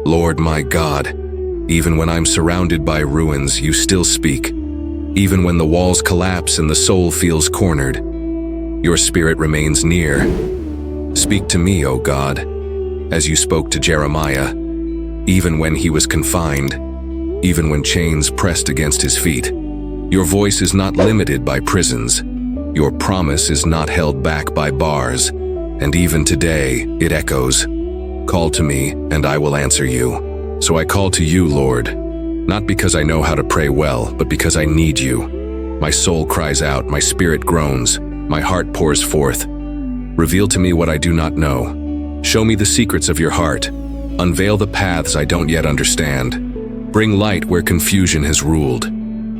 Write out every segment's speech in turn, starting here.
Lord my God, even when I'm surrounded by ruins, you still speak. Even when the walls collapse and the soul feels cornered, your spirit remains near. Speak to me, O God, as you spoke to Jeremiah, even when he was confined, even when chains pressed against his feet. Your voice is not limited by prisons. Your promise is not held back by bars. And even today, it echoes. Call to me, and I will answer you. So I call to you, Lord, not because I know how to pray well, but because I need you. My soul cries out, my spirit groans, my heart pours forth. Reveal to me what I do not know. Show me the secrets of your heart. Unveil the paths I don't yet understand. Bring light where confusion has ruled.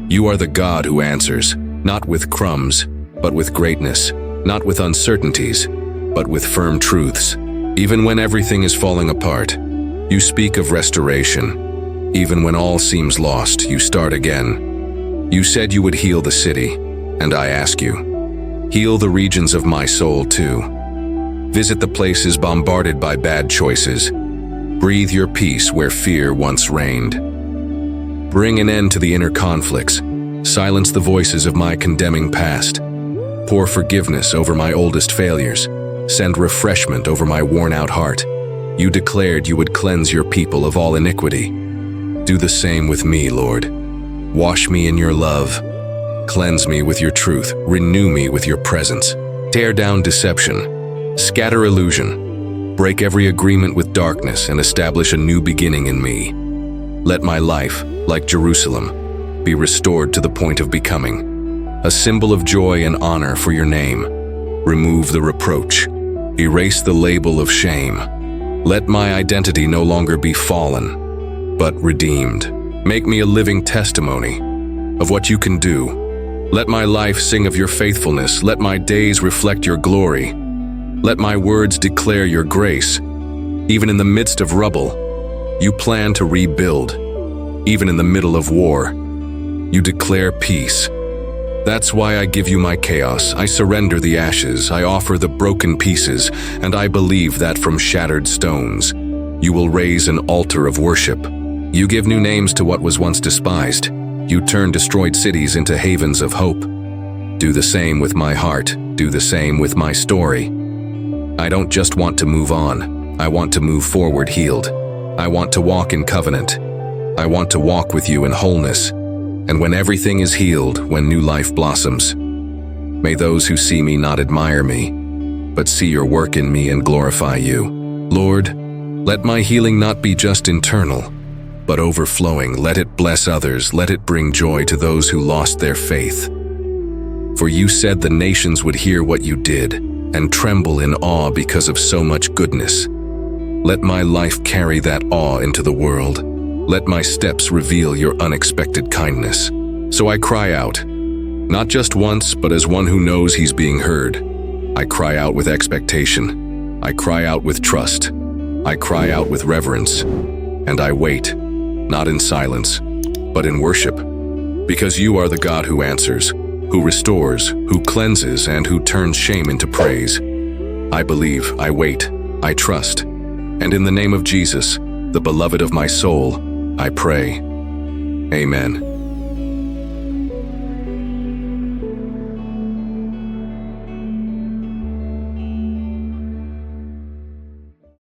You are the God who answers, not with crumbs, but with greatness, not with uncertainties, but with firm truths. Even when everything is falling apart, you speak of restoration. Even when all seems lost, you start again. You said you would heal the city, and I ask you, heal the regions of my soul too. Visit the places bombarded by bad choices. Breathe your peace where fear once reigned. Bring an end to the inner conflicts. Silence the voices of my condemning past. Pour forgiveness over my oldest failures. Send refreshment over my worn-out heart. You declared you would cleanse your people of all iniquity. Do the same with me, Lord. Wash me in your love. Cleanse me with your truth. Renew me with your presence. Tear down deception. Scatter illusion. Break every agreement with darkness and establish a new beginning in me. Let my life, like Jerusalem, be restored to the point of becoming a symbol of joy and honor for your name. Remove the reproach. Erase the label of shame. Let my identity no longer be fallen, but redeemed. Make me a living testimony of what you can do. Let my life sing of your faithfulness. Let my days reflect your glory. Let my words declare your grace. Even in the midst of rubble, you plan to rebuild. Even in the middle of war, you declare peace. That's why I give you my chaos. I surrender the ashes. I offer the broken pieces, and I believe that from shattered stones, you will raise an altar of worship. You give new names to what was once despised. You turn destroyed cities into havens of hope. Do the same with my heart. Do the same with my story. I don't just want to move on. I want to move forward healed. I want to walk in covenant. I want to walk with you in wholeness. And when everything is healed, when new life blossoms, may those who see me not admire me, but see your work in me and glorify you. Lord, let my healing not be just internal, but overflowing. Let it bless others. Let it bring joy to those who lost their faith. For you said the nations would hear what you did and tremble in awe because of so much goodness. Let my life carry that awe into the world. Let my steps reveal your unexpected kindness. So I cry out, not just once, but as one who knows he's being heard. I cry out with expectation. I cry out with trust. I cry out with reverence. And I wait, not in silence, but in worship. Because you are the God who answers, who restores, who cleanses, and who turns shame into praise. I believe, I wait, I trust. And in the name of Jesus, the beloved of my soul, I pray. Amen.